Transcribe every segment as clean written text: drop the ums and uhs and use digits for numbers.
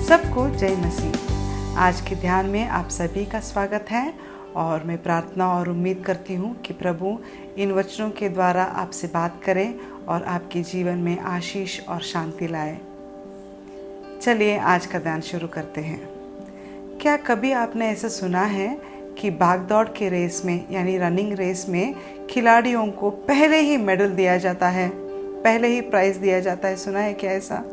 सबको जय मसीह। आज के ध्यान में आप सभी का स्वागत है और मैं प्रार्थना और उम्मीद करती हूँ कि प्रभु इन वचनों के द्वारा आपसे बात करें और आपके जीवन में आशीष और शांति लाए। चलिए आज का ध्यान शुरू करते हैं। क्या कभी आपने ऐसा सुना है कि भागदौड़ के रेस में यानी रनिंग रेस में खिलाड़ियों को पहले ही मेडल दिया जाता है, पहले ही प्राइज दिया जाता है? सुना है क्या ऐसा?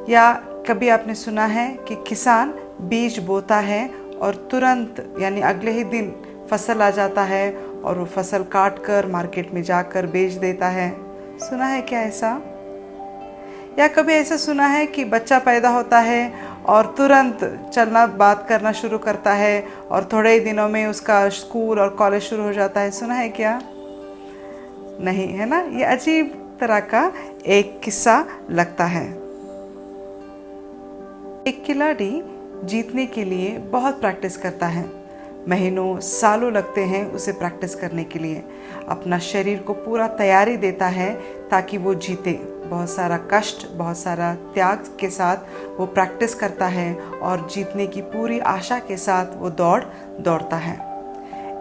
या कभी आपने सुना है कि किसान बीज बोता है और तुरंत यानी अगले ही दिन फसल आ जाता है और वो फसल काट कर मार्केट में जाकर बेच देता है? सुना है क्या ऐसा? या कभी ऐसा सुना है कि बच्चा पैदा होता है और तुरंत चलना बात करना शुरू करता है और थोड़े ही दिनों में उसका स्कूल और कॉलेज शुरू हो जाता है? सुना है क्या? नहीं, है ना? ये अजीब तरह का एक किस्सा लगता है। एक खिलाड़ी जीतने के लिए बहुत प्रैक्टिस करता है। महीनों सालों लगते हैं उसे प्रैक्टिस करने के लिए। अपना शरीर को पूरा तैयारी देता है ताकि वो जीते। बहुत सारा कष्ट, बहुत सारा त्याग के साथ वो प्रैक्टिस करता है और जीतने की पूरी आशा के साथ वो दौड़ता है।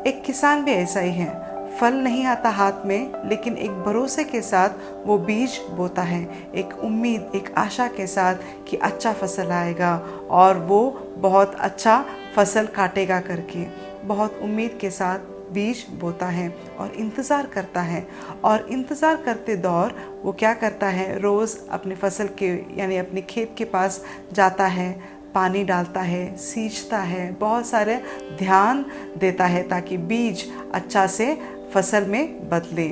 एक किसान भी ऐसा ही है। फल नहीं आता हाथ में, लेकिन एक भरोसे के साथ वो बीज बोता है, एक उम्मीद, एक आशा के साथ कि अच्छा फसल आएगा और वो बहुत अच्छा फसल काटेगा करके बहुत उम्मीद के साथ बीज बोता है और इंतज़ार करता है। और इंतज़ार करते दौर वो क्या करता है, रोज़ अपने फसल के यानी अपने खेत के पास जाता है, पानी डालता है, सींचता है, बहुत सारे ध्यान देता है ताकि बीज अच्छा से फसल में बदले।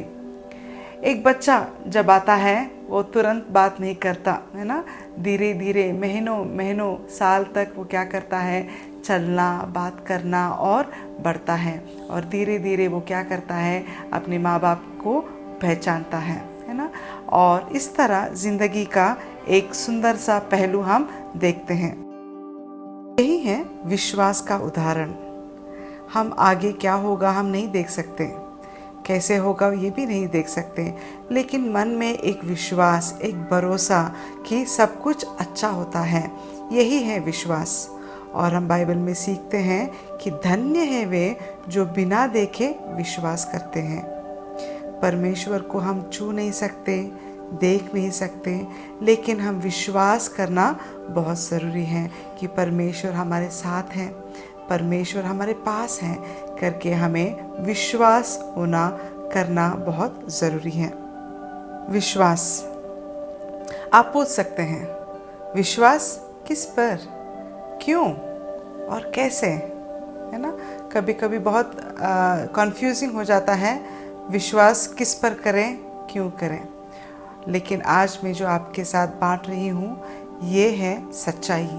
एक बच्चा जब आता है वो तुरंत बात नहीं करता, है ना? धीरे धीरे महीनों साल तक वो क्या करता है, चलना, बात करना और बढ़ता है। और धीरे धीरे वो क्या करता है, अपने माँ बाप को पहचानता है ना? और इस तरह ज़िंदगी का एक सुंदर सा पहलू हम देखते हैं। यही है विश्वास का उदाहरण। हम आगे क्या होगा हम नहीं देख सकते, कैसे होगा ये भी नहीं देख सकते, लेकिन मन में एक विश्वास, एक भरोसा कि सब कुछ अच्छा होता है, यही है विश्वास। और हम बाइबल में सीखते हैं कि धन्य है वे जो बिना देखे विश्वास करते हैं। परमेश्वर को हम छू नहीं सकते, देख नहीं सकते, लेकिन हम विश्वास करना बहुत ज़रूरी है कि परमेश्वर हमारे साथ हैं, परमेश्वर हमारे पास हैं करके हमें विश्वास करना बहुत ज़रूरी है। विश्वास, आप पूछ सकते हैं, विश्वास किस पर, क्यों और कैसे? है ना? कभी कभी बहुत कंफ्यूजिंग हो जाता है, विश्वास किस पर करें, क्यों करें। लेकिन आज मैं जो आपके साथ बांट रही हूँ ये है सच्चाई,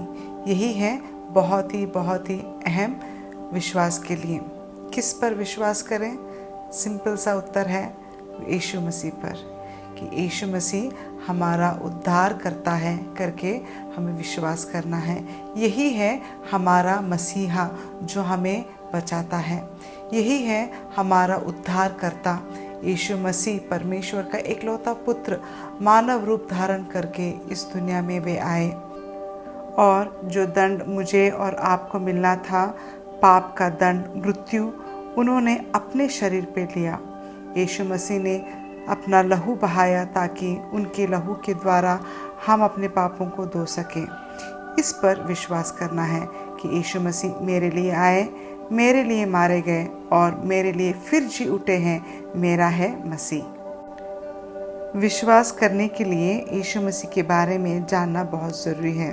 यही है बहुत ही अहम विश्वास के लिए। किस पर विश्वास करें? सिंपल सा उत्तर है यीशु मसीह पर, कि यीशु मसीह हमारा उद्धार करता है करके हमें विश्वास करना है। यही है हमारा मसीहा जो हमें बचाता है, यही है हमारा उद्धार करता। यीशु मसीह परमेश्वर का एकलौता पुत्र मानव रूप धारण करके इस दुनिया में वे आए और जो दंड मुझे और आपको मिलना था, पाप का दंड, मृत्यु, उन्होंने अपने शरीर पे लिया। यीशु मसीह ने अपना लहू बहाया ताकि उनके लहू के द्वारा हम अपने पापों को धो सकें। इस पर विश्वास करना है कि यीशु मसीह मेरे लिए आए, मेरे लिए मारे गए और मेरे लिए फिर जी उठे हैं, मेरा है मसीह। विश्वास करने के लिए यीशु मसीह के बारे में जानना बहुत ज़रूरी है।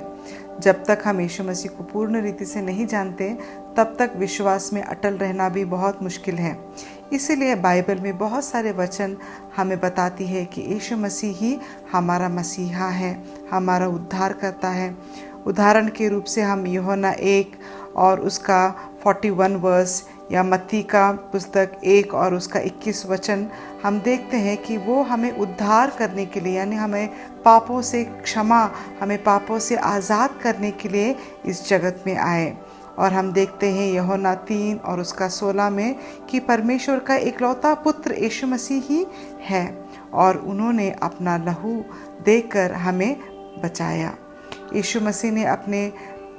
जब तक हम यीशु मसीह को पूर्ण रीति से नहीं जानते, तब तक विश्वास में अटल रहना भी बहुत मुश्किल है। इसीलिए बाइबल में बहुत सारे वचन हमें बताती है कि यीशु मसीह ही हमारा मसीहा है, हमारा उद्धार करता है। उदाहरण के रूप से हम यूहन्ना 1 और उसका 41 वर्स या मत्ती का पुस्तक 1 और उसका 21 वचन हम देखते हैं कि वो हमें उद्धार करने के लिए यानी हमें पापों से क्षमा, हमें पापों से आज़ाद करने के लिए इस जगत में आए। और हम देखते हैं यूहन्ना 3 और उसका 16 में कि परमेश्वर का एकलौता पुत्र यीशु मसीह ही है और उन्होंने अपना लहू देकर हमें बचाया। यीशु मसीह ने अपने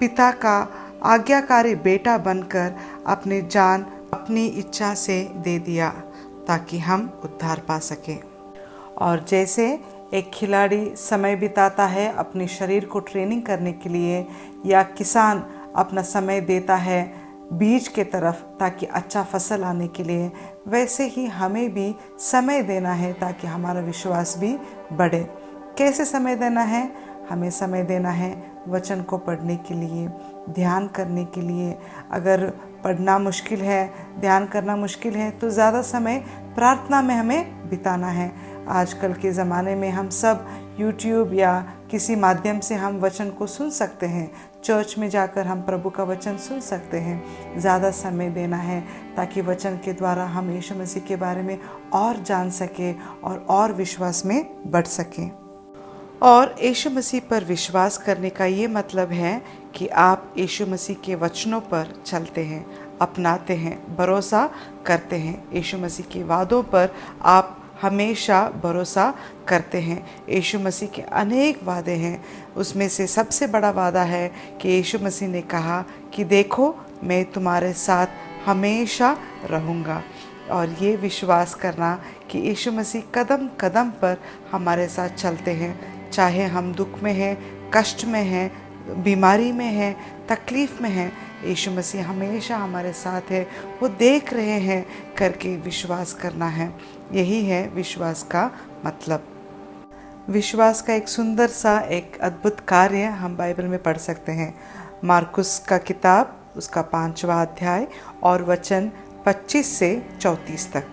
पिता का आज्ञाकारी बेटा बनकर अपने जान अपनी इच्छा से दे दिया ताकि हम उद्धार पा सकें। और जैसे एक खिलाड़ी समय बिताता है अपने शरीर को ट्रेनिंग करने के लिए, या किसान अपना समय देता है बीज के तरफ ताकि अच्छा फसल आने के लिए, वैसे ही हमें भी समय देना है ताकि हमारा विश्वास भी बढ़े। कैसे समय देना है? हमें समय देना है वचन को पढ़ने के लिए, ध्यान करने के लिए। अगर पढ़ना मुश्किल है, ध्यान करना मुश्किल है, तो ज़्यादा समय प्रार्थना में हमें बिताना है। आजकल के ज़माने में हम सब YouTube या किसी माध्यम से हम वचन को सुन सकते हैं। चर्च में जाकर हम प्रभु का वचन सुन सकते हैं। ज़्यादा समय देना है ताकि वचन के द्वारा हम यीशु मसीह के बारे में और जान सके और विश्वास में बढ़ सकें। और यीशु मसीह पर विश्वास करने का ये मतलब है कि आप यीशु मसीह के वचनों पर चलते हैं, अपनाते हैं, भरोसा करते हैं। यीशु मसीह के वादों पर आप हमेशा भरोसा करते हैं। यीशु मसीह के अनेक वादे हैं, उसमें से सबसे बड़ा वादा है कि यीशु मसीह ने कहा कि देखो मैं तुम्हारे साथ हमेशा रहूँगा। और ये विश्वास करना कि यीशु मसीह कदम कदम पर हमारे साथ चलते हैं, चाहे हम दुख में हैं, कष्ट में हैं, बीमारी में हैं, तकलीफ़ में हैं, यीशु मसीह हमेशा हमारे साथ है, वो देख रहे हैं करके विश्वास करना है। यही है विश्वास का मतलब। विश्वास का एक सुंदर सा एक अद्भुत कार्य हम बाइबल में पढ़ सकते हैं। मार्कुस का किताब उसका 5वां अध्याय और वचन 25 से 34 तक।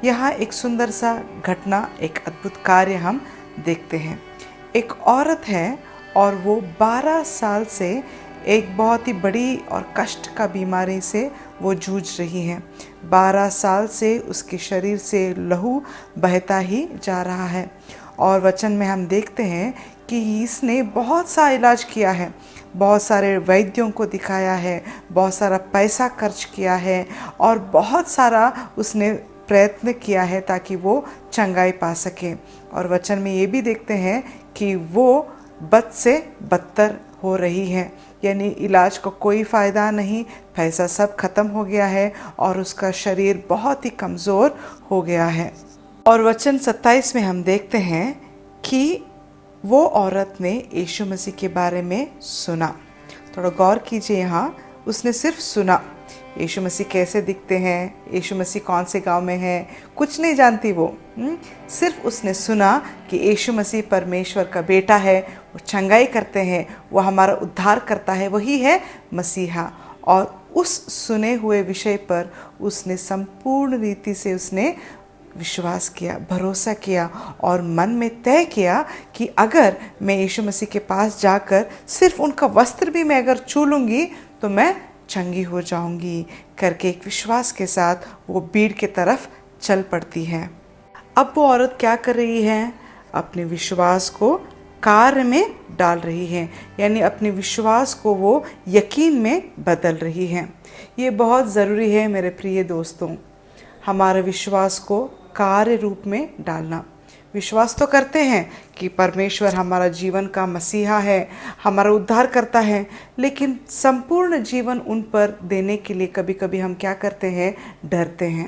यहाँ एक सुंदर सा घटना, एक अद्भुत कार्य हम देखते हैं। एक औरत है और वो 12 साल से एक बहुत ही बड़ी और कष्ट का बीमारी से वो जूझ रही है। 12 साल से उसके शरीर से लहू बहता ही जा रहा है। और वचन में हम देखते हैं कि इसने बहुत सा इलाज किया है, बहुत सारे वैद्यों को दिखाया है, बहुत सारा पैसा खर्च किया है और बहुत सारा उसने प्रयत्न किया है ताकि वो चंगाई पा सके। और वचन में ये भी देखते हैं कि वो बद से बदतर हो रही है, यानी इलाज का कोई फ़ायदा नहीं, पैसा सब खत्म हो गया है और उसका शरीर बहुत ही कमज़ोर हो गया है। और वचन 27 में हम देखते हैं कि वो औरत ने यीशु मसीह के बारे में सुना। थोड़ा गौर कीजिए, यहाँ उसने सिर्फ सुना। यीशु मसीह कैसे दिखते हैं, यीशु मसीह कौन से गांव में है, कुछ नहीं जानती वो। सिर्फ उसने सुना कि यीशु मसीह परमेश्वर का बेटा है, वो चंगाई करते हैं, वो हमारा उद्धार करता है, वही है मसीहा। और उस सुने हुए विषय पर उसने संपूर्ण रीति से उसने विश्वास किया, भरोसा किया और मन में तय किया कि अगर मैं यीशु मसीह के पास जाकर सिर्फ उनका वस्त्र भी मैं अगर छू लूँगी तो मैं चंगी हो जाऊंगी करके एक विश्वास के साथ वो भीड़ के तरफ चल पड़ती है। अब वो औरत क्या कर रही है? अपने विश्वास को कार्य में डाल रही है, यानी अपने विश्वास को वो यकीन में बदल रही है। ये बहुत ज़रूरी है मेरे प्रिय दोस्तों, हमारे विश्वास को कार्य रूप में डालना। विश्वास तो करते हैं कि परमेश्वर हमारा जीवन का मसीहा है, हमारा उद्धार करता है, लेकिन संपूर्ण जीवन उन पर देने के लिए कभी कभी हम क्या करते हैं? डरते हैं।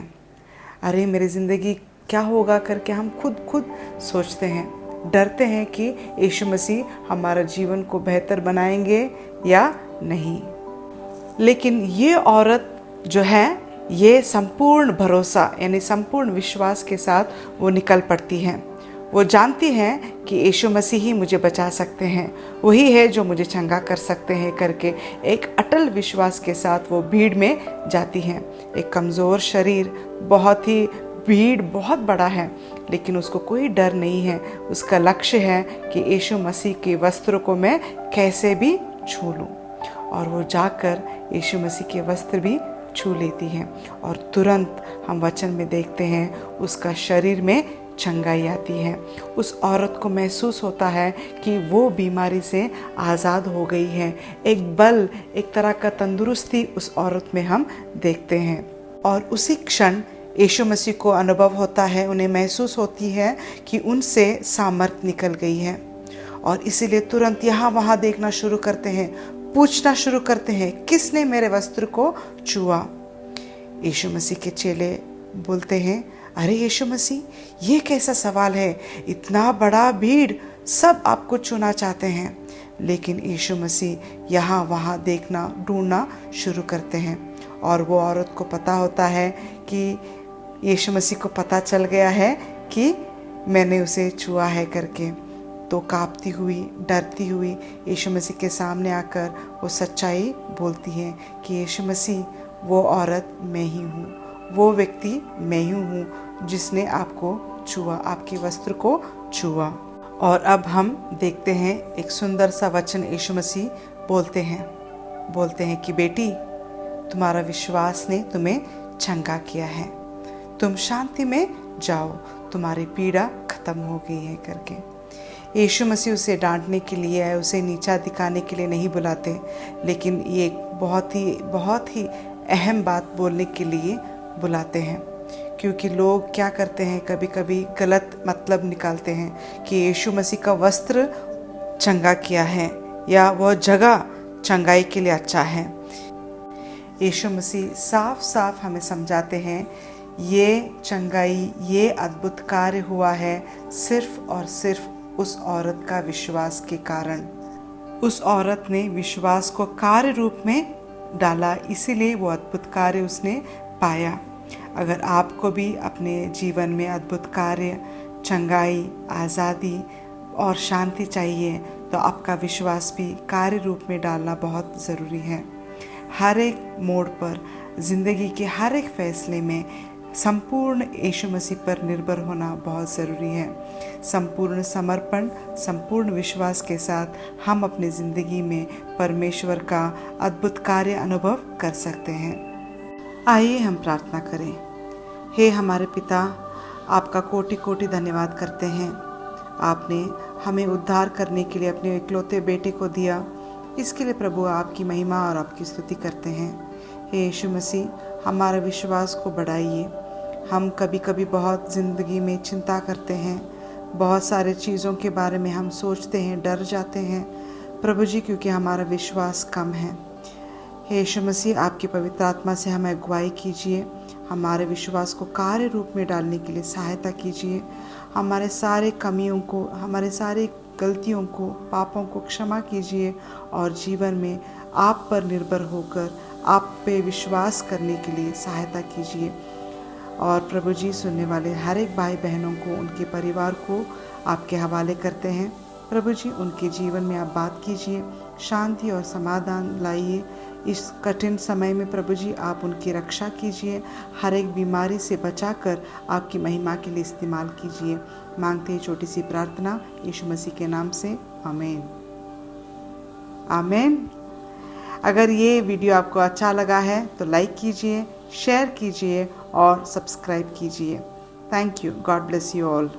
अरे मेरी ज़िंदगी क्या होगा करके हम खुद सोचते हैं, डरते हैं कि यीशु मसीह हमारा जीवन को बेहतर बनाएंगे या नहीं। लेकिन ये औरत जो है, ये संपूर्ण भरोसा यानी संपूर्ण विश्वास के साथ वो निकल पड़ती हैं। वो जानती हैं कि यीशु मसीह ही मुझे बचा सकते हैं, वही है जो मुझे चंगा कर सकते हैं करके एक अटल विश्वास के साथ वो भीड़ में जाती हैं। एक कमज़ोर शरीर, बहुत ही भीड़ बहुत बड़ा है, लेकिन उसको कोई डर नहीं है। उसका लक्ष्य है कि यीशु मसीह के वस्त्रों को मैं कैसे भी छू लूँ। और वो जाकर यीशु मसीह के वस्त्र भी छू लेती हैं और तुरंत हम वचन में देखते हैं उसका शरीर में चंगाई आती है। उस औरत को महसूस होता है कि वो बीमारी से आज़ाद हो गई है। एक बल, एक तरह का तंदुरुस्ती उस औरत में हम देखते हैं। और उसी क्षण यीशु मसीह को अनुभव होता है, उन्हें महसूस होती है कि उनसे सामर्थ निकल गई है। और इसीलिए तुरंत यहाँ वहाँ देखना शुरू करते हैं, पूछना शुरू करते हैं, किसने मेरे वस्त्र को छुआ। यीशु मसीह के चेले बोलते हैं, अरे यीशु मसीह, ये कैसा सवाल है, इतना बड़ा भीड़, सब आपको छूना चाहते हैं। लेकिन यीशु मसीह यहाँ वहाँ देखना, ढूंढना शुरू करते हैं। और वो औरत को पता होता है कि यीशु मसीह को पता चल गया है कि मैंने उसे छुआ है करके। तो कांपती हुई, डरती हुई यीशु मसीह के सामने आकर वो सच्चाई बोलती है कि यीशु मसीह, वो औरत मैं ही हूँ, वो व्यक्ति मैं ही हूँ जिसने आपको छुआ, आपके वस्त्र को छुआ। और अब हम देखते हैं एक सुंदर सा वचन यीशु मसीह बोलते हैं कि बेटी, तुम्हारा विश्वास ने तुम्हें चंगा किया है, तुम शांति में जाओ, तुम्हारी पीड़ा खत्म हो गई है करके। यीशु मसीह उसे डांटने के लिए है, उसे नीचा दिखाने के लिए नहीं बुलाते, लेकिन ये बहुत ही अहम बात बोलने के लिए बुलाते हैं। क्योंकि लोग क्या करते हैं, कभी कभी गलत मतलब निकालते हैं कि यीशु मसीह का वस्त्र चंगा किया है या वह जगह चंगाई के लिए अच्छा है। यीशु मसीह साफ साफ हमें समझाते हैं, ये चंगाई, ये अद्भुत कार्य हुआ है सिर्फ और सिर्फ उस औरत का विश्वास के कारण। उस औरत ने विश्वास को कार्य रूप में डाला, इसीलिए वो अद्भुत कार्य उसने पाया। अगर आपको भी अपने जीवन में अद्भुत कार्य, चंगाई, आज़ादी और शांति चाहिए, तो आपका विश्वास भी कार्य रूप में डालना बहुत ज़रूरी है। हर एक मोड़ पर, ज़िंदगी के हर एक फैसले में संपूर्ण यीशु मसीह पर निर्भर होना बहुत ज़रूरी है। संपूर्ण समर्पण, संपूर्ण विश्वास के साथ हम अपनी ज़िंदगी में परमेश्वर का अद्भुत कार्य अनुभव कर सकते हैं। आइए हम प्रार्थना करें। हे हमारे पिता, आपका कोटि कोटि धन्यवाद करते हैं। आपने हमें उद्धार करने के लिए अपने इकलौते बेटे को दिया, इसके लिए प्रभु आपकी महिमा और आपकी स्तुति करते हैं। हे यीशु मसीह, हमारे विश्वास को बढ़ाइए। हम कभी कभी बहुत ज़िंदगी में चिंता करते हैं, बहुत सारे चीज़ों के बारे में हम सोचते हैं, डर जाते हैं प्रभु जी, क्योंकि हमारा विश्वास कम है। हे यीशु मसीह, आपकी पवित्र आत्मा से हमें अगुवाई कीजिए, हमारे विश्वास को कार्य रूप में डालने के लिए सहायता कीजिए। हमारे सारे कमियों को, हमारे सारे गलतियों को, पापों को क्षमा कीजिए और जीवन में आप पर निर्भर होकर आप पे विश्वास करने के लिए सहायता कीजिए। और प्रभु जी, सुनने वाले हर एक भाई बहनों को, उनके परिवार को आपके हवाले करते हैं। प्रभु जी, उनके जीवन में आप बात कीजिए, शांति और समाधान लाइए। इस कठिन समय में प्रभु जी, आप उनकी रक्षा कीजिए, हर एक बीमारी से बचाकर आपकी महिमा के लिए इस्तेमाल कीजिए। मांगते हैं छोटी सी प्रार्थना यीशु मसीह के नाम से, आमीन आमीन। अगर ये वीडियो आपको अच्छा लगा है तो लाइक कीजिए, शेयर कीजिए और सब्सक्राइब कीजिए। Thank you. God bless you all.